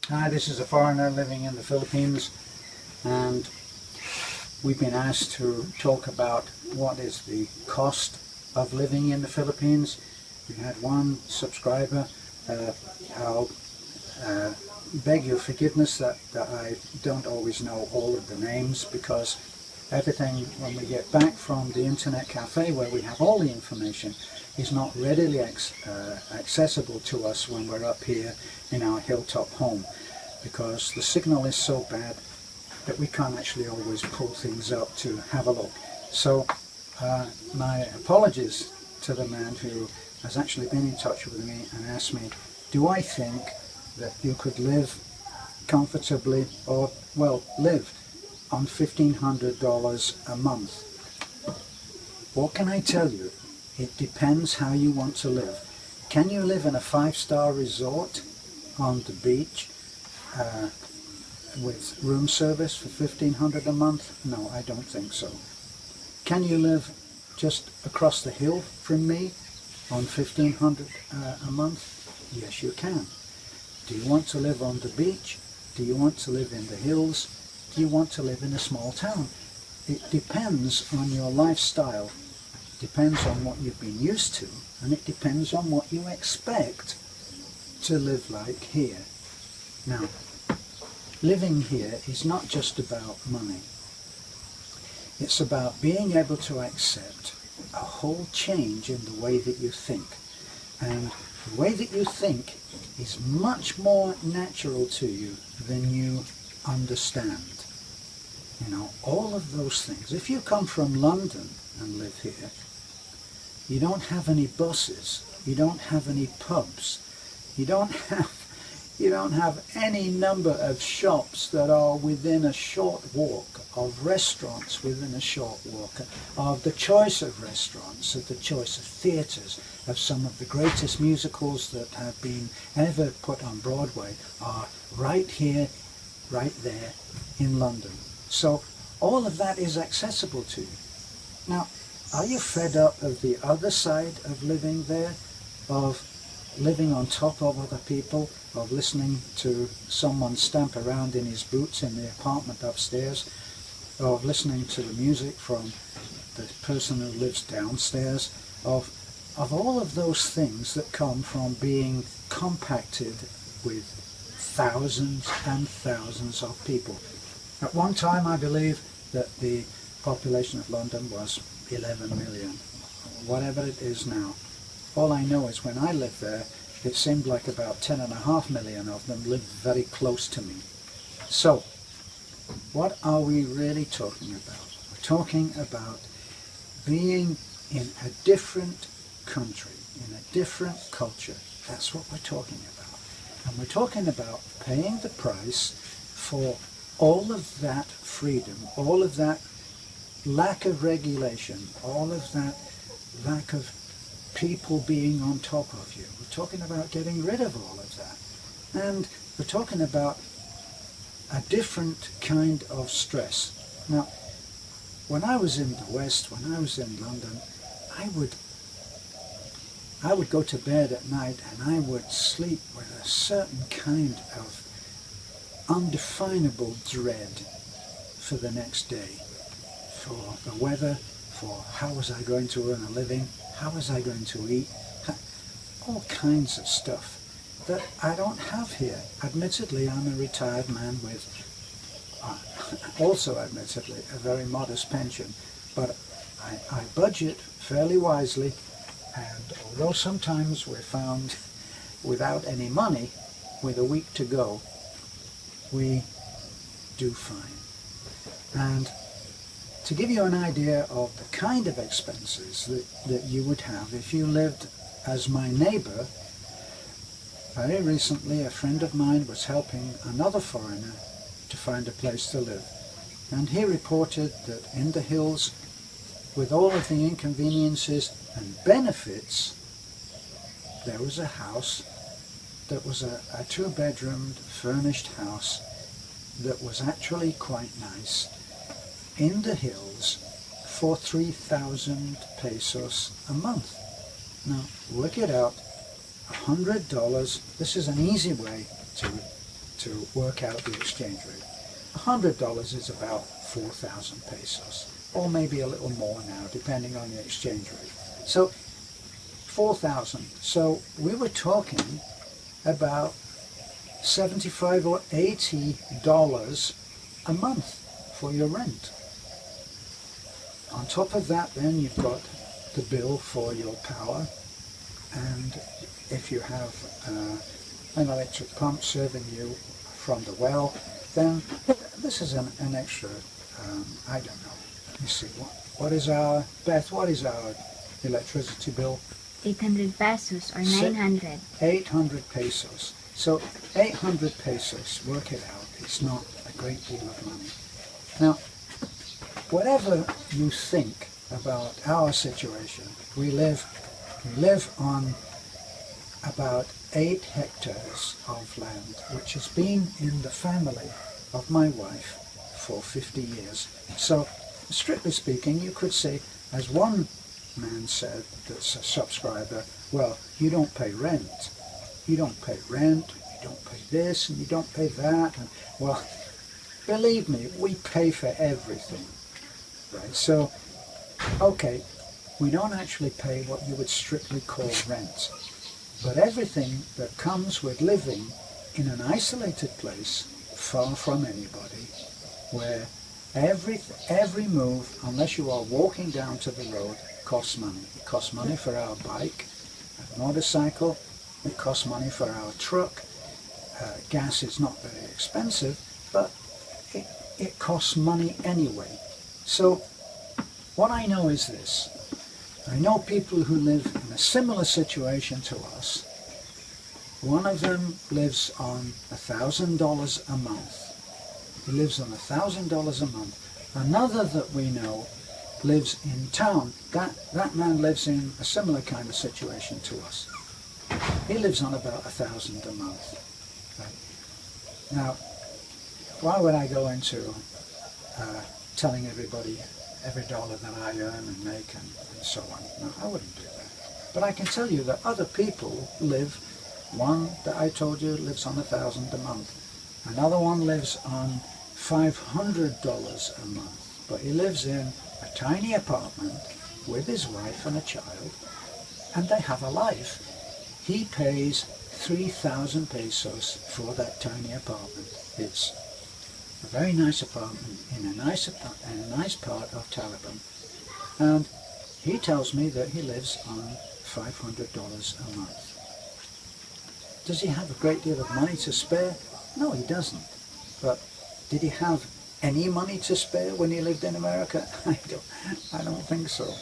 Hi, this is a foreigner living in the Philippines, and we've been asked to talk about what is the cost of living in the Philippines. We had one subscriber. I'll beg your forgiveness that I don't always know all of the names, because everything, when we get back from the internet cafe where we have all the information, is not readily accessible to us when we're up here in our hilltop home, because the signal is so bad that we can't actually always pull things up to have a look. So my apologies to the man who has actually been in touch with me and asked me, do I think that you could live comfortably, or well, live on $1,500 a month? What can I tell you? It depends how you want to live. Can you live in a 5-star resort on the beach with room service for $1,500 a month? No, I don't think so. Can you live just across the hill from me on $1,500 a month? Yes, you can. Do you want to live on the beach? Do you want to live in the hills? Do you want to live in a small town? It depends on your lifestyle. Depends on what you've been used to, and it depends on what you expect to live like here. Now, living here is not just about money. It's about being able to accept a whole change in the way that you think. And the way that you think is much more natural to you than you understand. You know, all of those things. If you come from London and live here, you don't have any buses, you don't have any pubs, you don't have any number of shops that are within a short walk, of restaurants within a short walk, of the choice of restaurants, of the choice of theatres, of some of the greatest musicals that have been ever put on Broadway are right here, right there in London. So all of that is accessible to you. Now, are you fed up of the other side of living there, of living on top of other people, of listening to someone stamp around in his boots in the apartment upstairs, of listening to the music from the person who lives downstairs, of all of those things that come from being compacted with thousands and thousands of people? At one time, I believe that the population of London was 11 million, whatever it is now. All I know is when I lived there, it seemed like about 10.5 million of them lived very close to me. So, what are we really talking about? We're talking about being in a different country, in a different culture. That's what we're talking about. And we're talking about paying the price for all of that freedom, all of that lack of regulation, all of that lack of people being on top of you. We're talking about getting rid of all of that. And we're talking about a different kind of stress. Now, when I was in the West, when I was in London, I would go to bed at night and I would sleep with a certain kind of undefinable dread for the next day, for the weather, for how was I going to earn a living, how was I going to eat, all kinds of stuff that I don't have here. Admittedly, I'm a retired man with also admittedly a very modest pension, but I budget fairly wisely, and although sometimes we're found without any money with a week to go, we do fine. And to give you an idea of the kind of expenses that you would have if you lived as my neighbour, very recently a friend of mine was helping another foreigner to find a place to live. And he reported that in the hills, with all of the inconveniences and benefits, there was a house that was a 2-bedroomed furnished house that was actually quite nice in the hills for 3,000 pesos a month. Now work it out, $100. This is an easy way to to work out the exchange rate. $100 is about 4,000 pesos, or maybe a little more now, depending on the exchange rate. So 4,000. So we were talking about $75 or $80 a month for your rent. On top of that, then you've got the bill for your power, and if you have an electric pump serving you from the well, then this is an extra, I don't know. Let me see, what is our, Beth, what is our electricity bill? 800 pesos or 900. 800 pesos. So 800 pesos, work it out, it's not a great deal of money. Now, whatever you think about our situation, we live on about 8 hectares of land, which has been in the family of my wife for 50 years. So, strictly speaking, you could say, as one man said that's a subscriber, well, you don't pay rent. You don't pay rent, you don't pay this, and you don't pay that. And, well, believe me, we pay for everything. Right? So, okay, we don't actually pay what you would strictly call rent. But everything that comes with living in an isolated place, far from anybody, where every move, unless you are walking down to the road, costs money. It costs money for our bike, a motorcycle, it costs money for our truck. Gas is not very expensive, but it costs money anyway. So what I know is this. I know people who live in a similar situation to us. One of them lives on $1,000 a month. He lives on $1,000 a month. Another that we know lives in town. That man lives in a similar kind of situation to us. He lives on about $1,000 a month. Right? Now, why would I go into telling everybody every dollar that I earn and make and so on? No, I wouldn't do that. But I can tell you that other people live, one that I told you lives on $1,000 a month. Another one lives on $500 a month. But he lives in a tiny apartment with his wife and a child, and they have a life. He pays 3,000 pesos for that tiny apartment. It's a very nice apartment in a nice part of Taliban, and he tells me that he lives on $500 a month. Does he have a great deal of money to spare? No, he doesn't. But did he have any money to spare when he lived in America? I don't think so.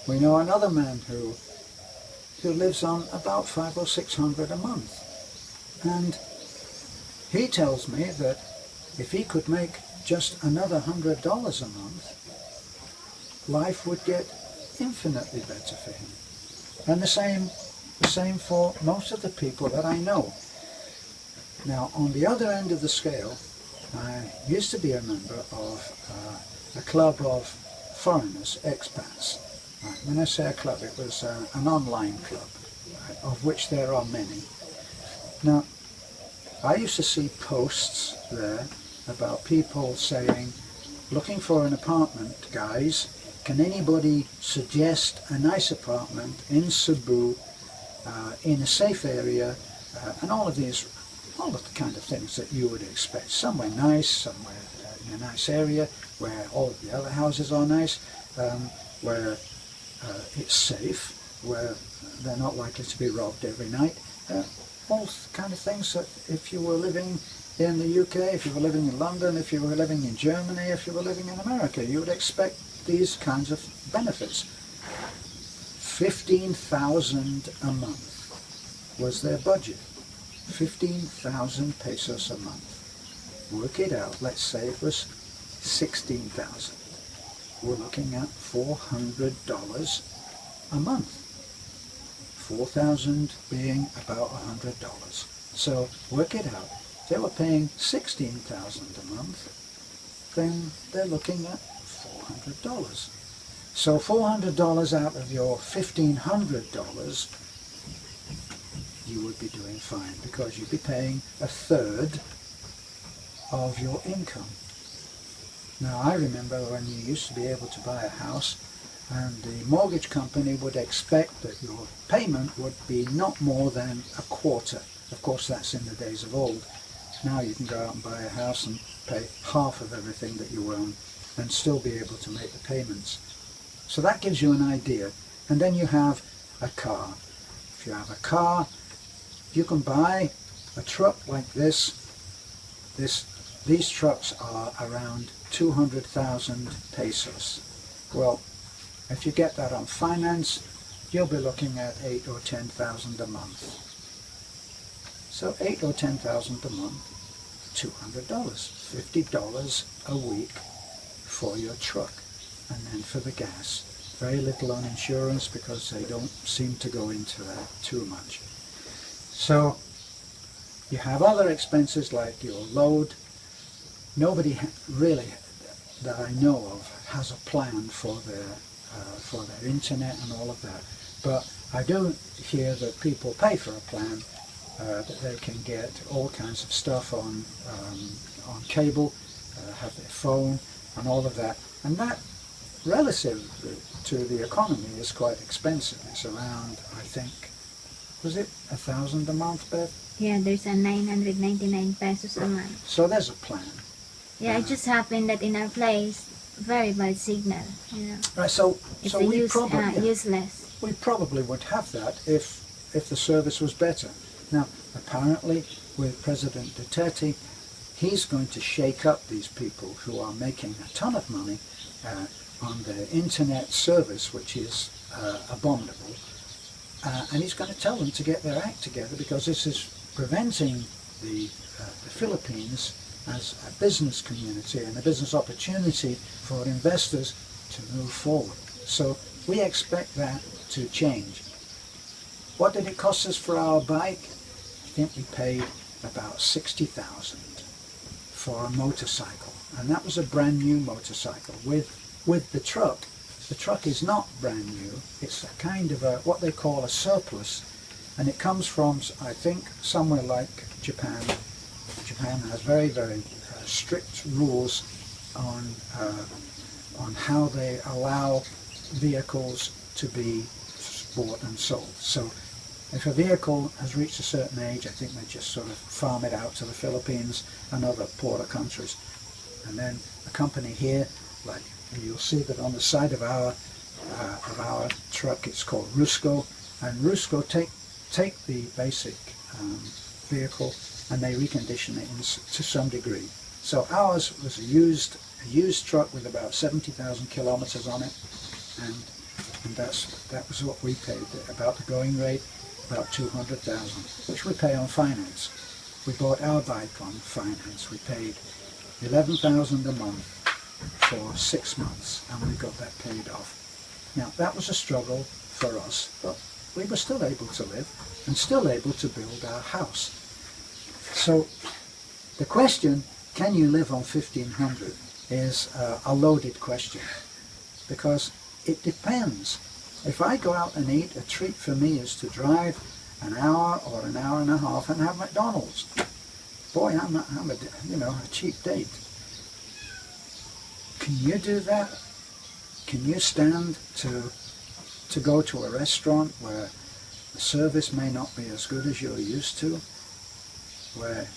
We know another man who lives on about $500 or $600 a month, and he tells me that if he could make just another $100 a month, life would get infinitely better for him. And the same for most of the people that I know. Now, on the other end of the scale, I used to be a member of a club of foreigners, expats. Right. When I say a club, it was an online club, right, of which there are many. Now, I used to see posts there about people saying, looking for an apartment, guys, can anybody suggest a nice apartment in Cebu, in a safe area, and all of the kind of things that you would expect. Somewhere nice, somewhere in a nice area, where all of the other houses are nice, where it's safe, where they're not likely to be robbed every night. All kind of things that if you were living in the UK, if you were living in London, if you were living in Germany, if you were living in America, you would expect these kinds of benefits. 15,000 a month was their budget. 15,000 pesos a month. Work it out, let's say it was 16,000. We're looking at $400 a month. 4,000 being about $100. So work it out. If they were paying 16,000 a month, then they're looking at $400. So $400 out of your $1,500, you would be doing fine, because you'd be paying a third of your income. Now, I remember when you used to be able to buy a house, and the mortgage company would expect that your payment would be not more than a quarter. Of course, that's in the days of old. Now you can go out and buy a house and pay half of everything that you own and still be able to make the payments. So that gives you an idea. And then you have a car. If you have a car, you can buy a truck like this. These trucks are around 200,000 pesos. Well, if you get that on finance, you'll be looking at 8 or 10,000 a month. So 8 or 10,000 a month, $200, $50 a week for your truck, and then for the gas. Very little on insurance because they don't seem to go into that too much. So you have other expenses like your load. Nobody really that I know of has a plan for their internet and all of that. But I do hear that people pay for a plan that they can get all kinds of stuff on cable, have their phone and all of that. And that, relative to the economy, is quite expensive. It's around, I think, was it 1,000 a month, Beth? Yeah, there's a 999 pesos a month. So there's a plan. Yeah, it just happened that in our place, very bad signal, you know. Right, so we probably useless. We probably would have that if the service was better. Now, apparently, with President Duterte, he's going to shake up these people who are making a ton of money on their internet service, which is abominable, and he's going to tell them to get their act together, because this is preventing the Philippines as a business community and a business opportunity for investors to move forward. So we expect that to change. What did it cost us for our bike? I think we paid about 60,000 for a motorcycle, and that was a brand new motorcycle with the truck. The truck is not brand new. It's a kind of what they call a surplus, and it comes from, I think, somewhere like Japan. Japan has very, very strict rules on how they allow vehicles to be bought and sold. So if a vehicle has reached a certain age, I think they just sort of farm it out to the Philippines and other poorer countries. And then a company here, like you'll see that on the side of our truck, it's called Rusco, and Rusco take the basic vehicle and they recondition it to some degree. So ours was a used truck with about 70,000 kilometers on it, and that was what we paid. About the going rate, about 200,000, which we pay on finance. We bought our bike on finance. We paid 11,000 a month for 6 months, and we got that paid off. Now that was a struggle for us, but we were still able to live and still able to build our house. So the question, can you live on 1,500, is a loaded question, because it depends. If I go out and eat, a treat for me is to drive an hour or an hour and a half and have McDonald's. Boy, I'm a cheap date. Can you do that? Can you stand to go to a restaurant where the service may not be as good as you're used to, where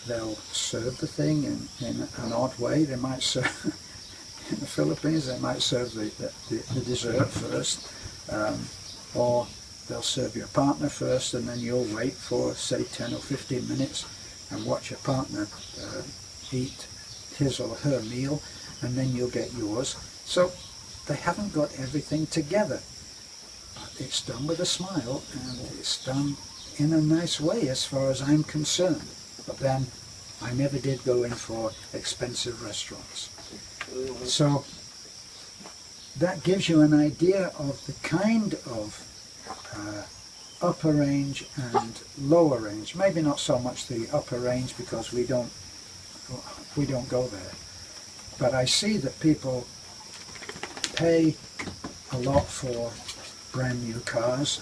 they'll serve the thing in an odd way? They might serve, in the Philippines, they might serve the dessert first, or they'll serve your partner first, and then you'll wait for, say, 10 or 15 minutes and watch your partner eat his or her meal, and then you'll get yours. So they haven't got everything together. But it's done with a smile, and it's done in a nice way as far as I'm concerned. But then I never did go in for expensive restaurants. So that gives you an idea of the kind of upper range and lower range. Maybe not so much the upper range, because we don't go there. But I see that people pay a lot for brand new cars.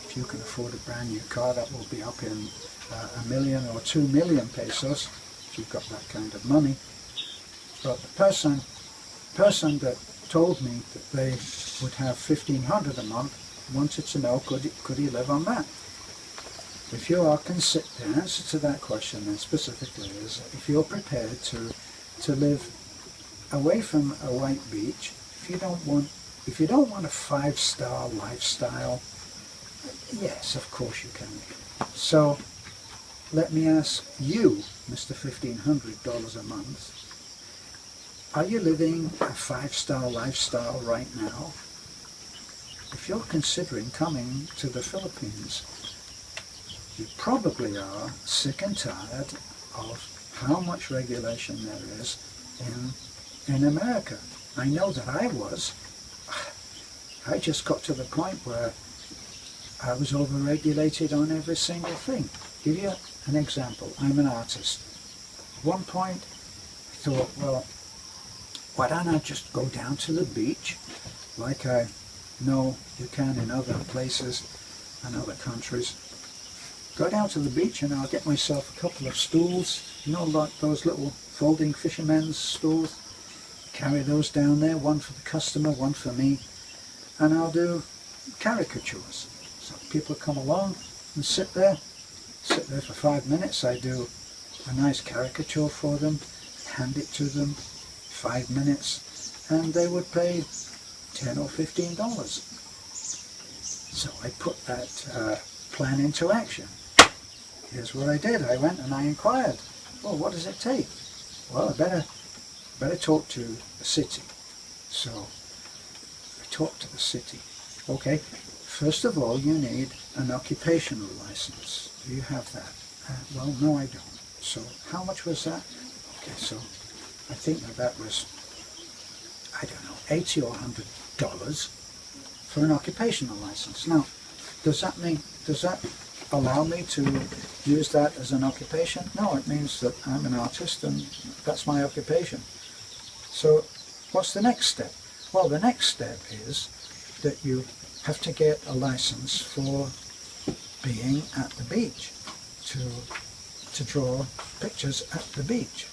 If you can afford a brand new car, that will be up in 1 million or 2 million pesos. if you've got that kind of money. But the person that told me that they would have $1,500 a month wanted to know, could he live on that? If you are the answer to that question then specifically is, if you're prepared to live away from a white beach, if you don't want a 5-star lifestyle, yes, of course you can. So let me ask you, Mr. $1,500 a month, are you living a 5-star lifestyle right now? If you're considering coming to the Philippines, you probably are sick and tired of how much regulation there is in America. I know that I was. I just got to the point where I was over-regulated on every single thing. Give you an example. I'm an artist. At one point, I thought, well, why don't I just go down to the beach like I know you can in other places and other countries. Go down to the beach and I'll get myself a couple of stools, you know, like those little folding fishermen's stools. Carry those down there, one for the customer, one for me, and I'll do caricatures. So people come along and sit there for 5 minutes. I do a nice caricature for them, hand it to them, 5 minutes, and they would pay $10 or $15. So I put that plan into action. Here's what I did. I went and I inquired, well, what does it take? Well, I better talk to the city. So I talked to the city. Okay, first of all, you need an occupational license. Do you have that? Well, no, I don't. So how much was that? Okay, so I think that was, I don't know, $80 or $100 for an occupational license. Now, does that allow me to use that as an occupation? No, it means that I'm an artist and that's my occupation. So what's the next step? Well, the next step is that you have to get a license for being at the beach, to draw pictures at the beach.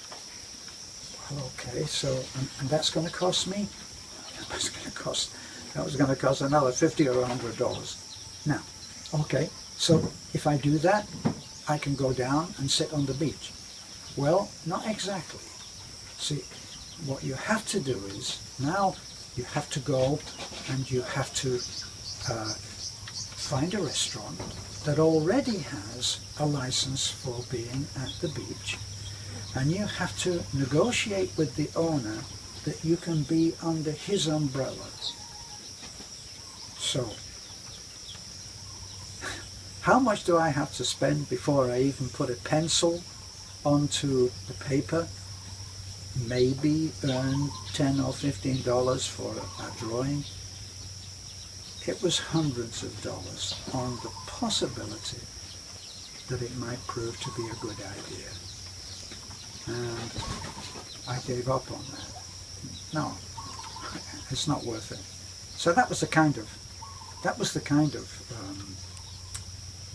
Well, okay, so, and that's going to cost me? That was going to cost another $50 or $100. Now, okay, so if I do that, I can go down and sit on the beach. Well, not exactly. See, what you have to do is, now you have to go and you have to find a restaurant that already has a license for being at the beach, and you have to negotiate with the owner that you can be under his umbrella. So, how much do I have to spend before I even put a pencil onto the paper? Maybe earn $10 or $15 for a drawing. It was hundreds of dollars on the possibility that it might prove to be a good idea. And I gave up on that. No, it's not worth it. So that was the kind of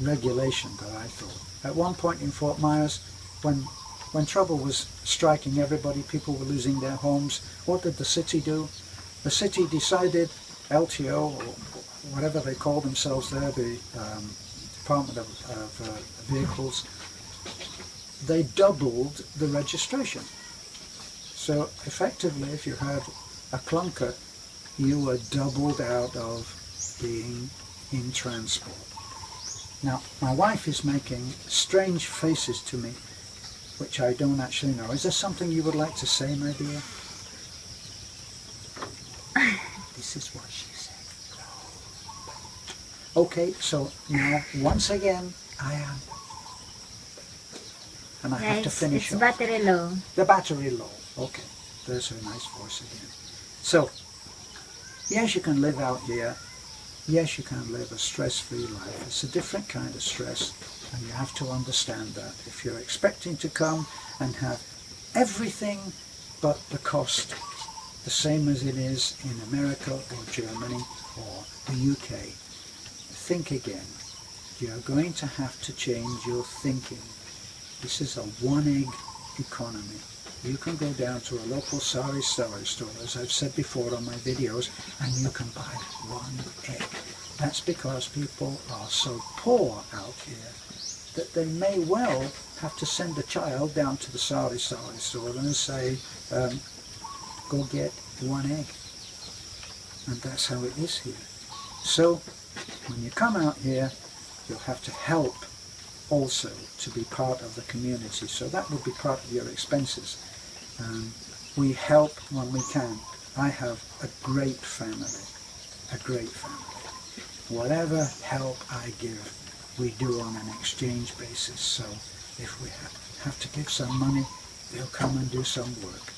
regulation that I thought. At one point in Fort Myers, when trouble was striking everybody, people were losing their homes, what did the city do? The city decided, LTO, or whatever they call themselves there, the Department of Vehicles, they doubled the registration. So effectively, if you had a clunker, you were doubled out of being in transport. Now, my wife is making strange faces to me, which I don't actually know. Is there something you would like to say, my dear? This is what she said. Okay, so now, once again, I am. And I have to finish it's battery low. The battery low. Okay, there's her nice voice again. So, yes, you can live out here. Yes, you can live a stress-free life. It's a different kind of stress, and you have to understand that. If you're expecting to come and have everything but the cost, the same as it is in America or Germany or the UK, think again. You're going to have to change your thinking. This is a one-egg economy. You can go down to a local sari store, as I've said before on my videos, and you can buy one egg. That's because people are so poor out here that they may well have to send a child down to the sari store and say, go get one egg. And that's how it is here. So when you come out here, you'll have to help also to be part of the community. So that would be part of your expenses. We help when we can. I have a great family, a great family. Whatever help I give, we do on an exchange basis. So if we have to give some money, they'll come and do some work.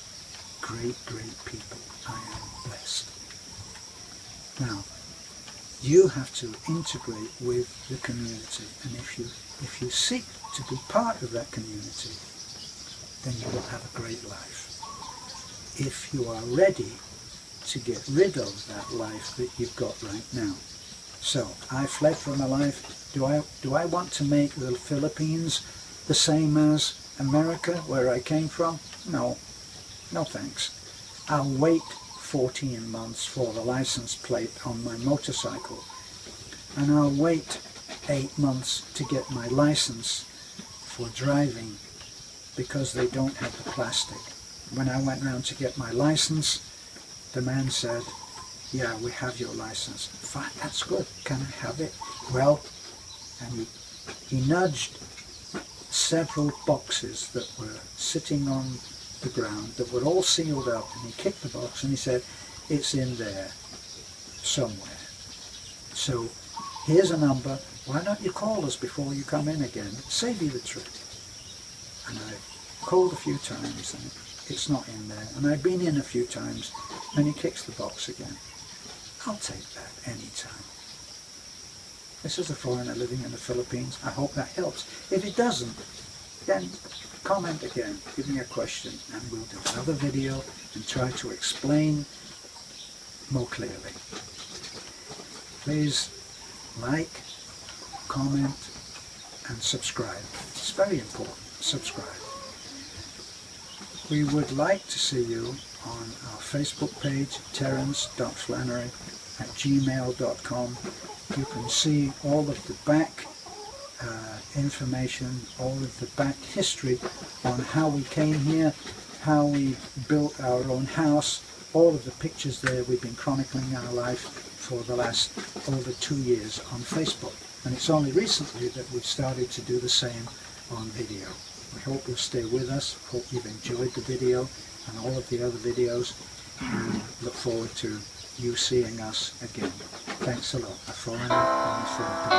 Great, great people. I am blessed. Now, you have to integrate with the community, and if you seek to be part of that community, then you will have a great life. If you are ready to get rid of that life that you've got right now. So, I fled from a life. Do I want to make the Philippines the same as America, where I came from? No. No thanks. I'll wait 14 months for the license plate on my motorcycle, and I'll wait 8 months to get my license for driving because they don't have the plastic. When I went round to get my license, the man said, yeah, we have your license. Fine, that's good. Can I have it? Well, and he nudged several boxes that were sitting on the ground that were all sealed up, and he kicked the box and he said, it's in there somewhere. So here's a number. Why don't you call us before you come in again? Save you the trip. And I called a few times and it's not in there. And I've been in a few times and he kicks the box again. I'll take that anytime. This is a foreigner living in the Philippines. I hope that helps. If it doesn't, then comment again, give me a question, and we'll do another video and try to explain more clearly. Please like, comment, and subscribe. It's very important. Subscribe. We would like to see you on our Facebook page, terence.flannery@gmail.com. You can see all of the back information, all of the back history on how we came here, how we built our own house, all of the pictures there. We've been chronicling our life for the last over 2 years on Facebook, and it's only recently that we've started to do the same on video. We hope you'll stay with us, hope you've enjoyed the video and all of the other videos, and look forward to you seeing us again. Thanks a lot. A foreigner in the Philippines.